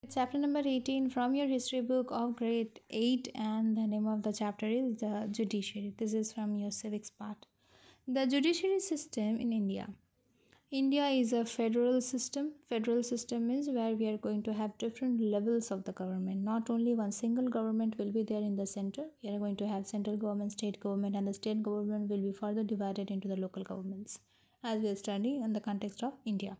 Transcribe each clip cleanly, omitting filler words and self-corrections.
Chapter number 18 from your history book of grade 8, and the name of the chapter is the Judiciary. This is from your civics part. The judiciary system in India. India is a federal system. Federal system is where we are going to have different levels of the government. Not only one single government will be there in the center. We are going to have central government, state government, and the state government will be further divided into the local governments as we are studying in the context of India.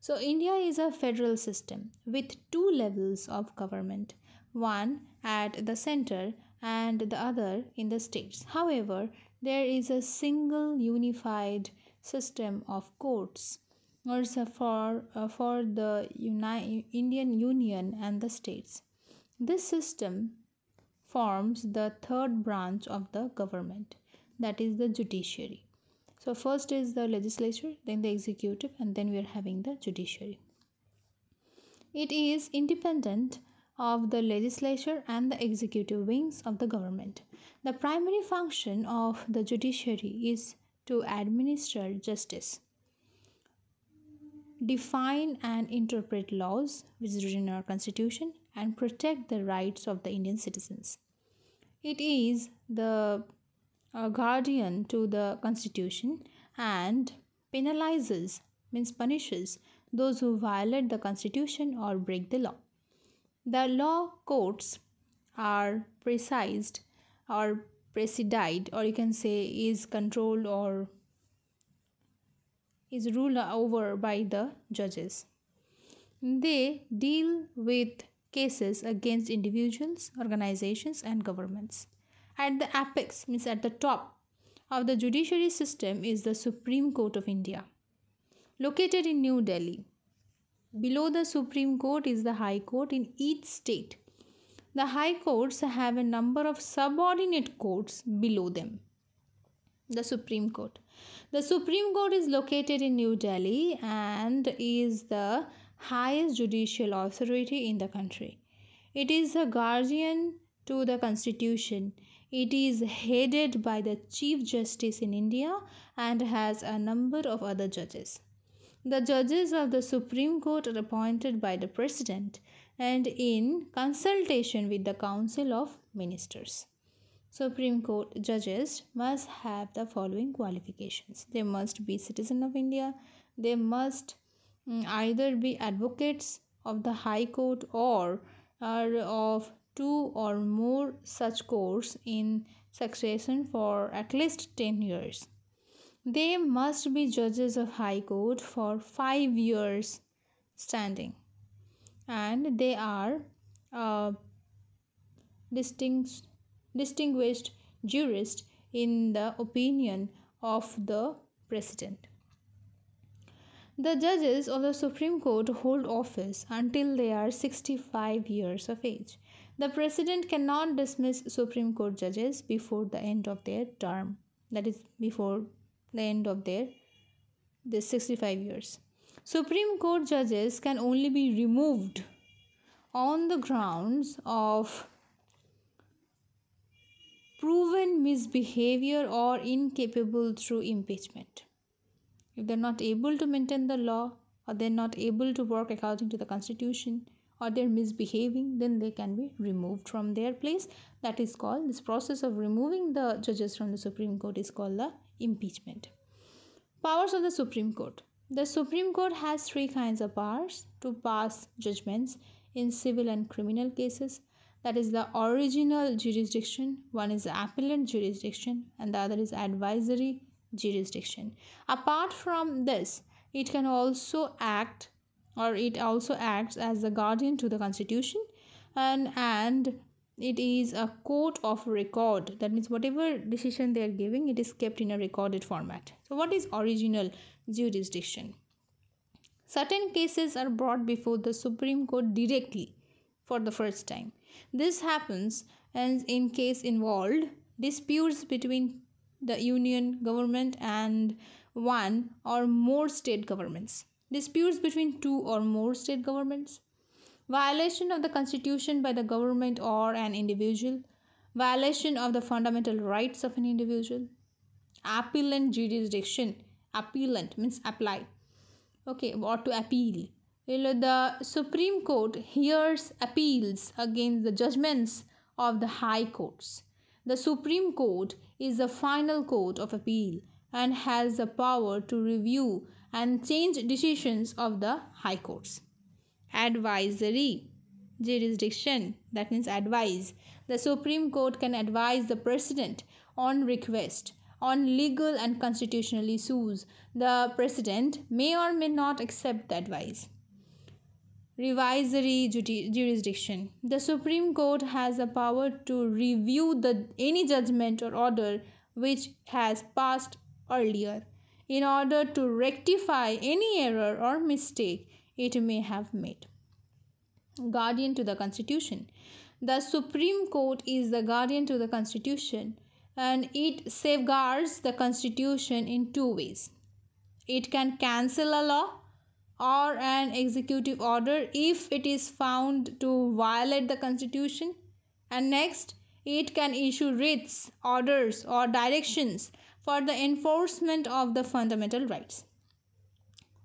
So, India is a federal system with two levels of government, one at the center and the other in the states. However, there is a single unified system of courts also for the Indian Union and the states. This system forms the third branch of the government, that is the judiciary. So first is the legislature, then the executive, and then we are having the judiciary. It is independent of the legislature and the executive wings of the government. The primary function of the judiciary is to administer justice, define and interpret laws which is written in our constitution, and protect the rights of the Indian citizens. It is the guardian to the constitution and punishes those who violate the constitution or break the law. The law courts are presided, or you can say is controlled or is ruled over by the judges. They deal with cases against individuals, organizations, and governments. At the apex, means at the top of the judiciary system, is the Supreme Court of India, located in New Delhi. Below the Supreme Court is the High Court in each state. The High Courts have a number of subordinate courts below them. The Supreme Court. The Supreme Court is located in New Delhi and is the highest judicial authority in the country. It is the guardian to the constitution. It is headed by the Chief Justice in India and has a number of other judges. The judges of the Supreme Court are appointed by the President and in consultation with the Council of Ministers. Supreme Court judges must have the following qualifications. They must be citizen of India. They must either be advocates of the High Court or are of two or more such courts in succession for at least 10 years. They must be judges of High Court for 5 years standing, and they are distinguished jurist in the opinion of the President. The judges of the Supreme Court hold office until they are 65 years of age. The President cannot dismiss Supreme Court judges before the end of their term, that is, before the end of their 65 years. Supreme Court judges can only be removed on the grounds of proven misbehavior or incapable through impeachment. If they are not able to maintain the law, or they are not able to work according to the constitution, or they are misbehaving, then they can be removed from their place. That is called, this process of removing the judges from the Supreme Court is called the impeachment. Powers of the Supreme Court. The Supreme Court has three kinds of powers to pass judgments in civil and criminal cases. That is the original jurisdiction, one is the appellate jurisdiction, and the other is advisory jurisdiction. Apart from this, it also acts as the guardian to the constitution, and it is a court of record. That means whatever decision they are giving, it is kept in a recorded format. So what is original jurisdiction? Certain cases are brought before the Supreme Court directly for the first time. This happens as in case involved disputes between the union government and one or more state governments, disputes between two or more state governments, violation of the constitution by the government or an individual, violation of the fundamental rights of an individual, appellant jurisdiction. Appellant means apply, okay, or to appeal. The Supreme Court hears appeals against the judgments of the high courts. The Supreme Court is the final court of appeal and has the power to review and change decisions of the high courts. Advisory jurisdiction, that means advise. The Supreme Court can advise the President on request on legal and constitutional issues. The President may or may not accept the advice. Revisory jurisdiction. The Supreme Court has the power to review any judgment or order which has passed earlier in order to rectify any error or mistake it may have made. Guardian to the Constitution. The Supreme Court is the guardian to the Constitution and it safeguards the Constitution in two ways. It can cancel a law or an executive order if it is found to violate the Constitution, and next, it can issue writs, orders, or directions for the enforcement of the fundamental rights.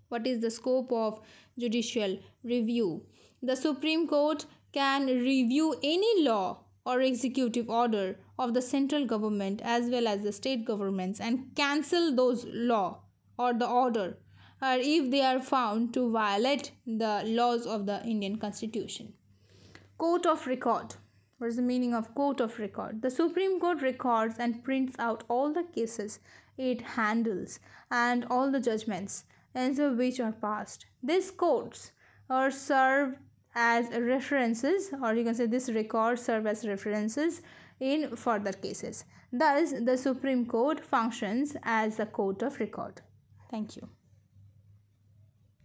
What is the scope of judicial review? The Supreme Court can review any law or executive order of the central government as well as the state governments and cancel those law or the order or if they are found to violate the laws of the Indian Constitution. Court of Record. What is the meaning of Court of Record? The Supreme Court records and prints out all the cases it handles and all the judgments, answer which are passed. These courts are served as references, or you can say this record serve as references in further cases. Thus, the Supreme Court functions as a court of record. Thank you.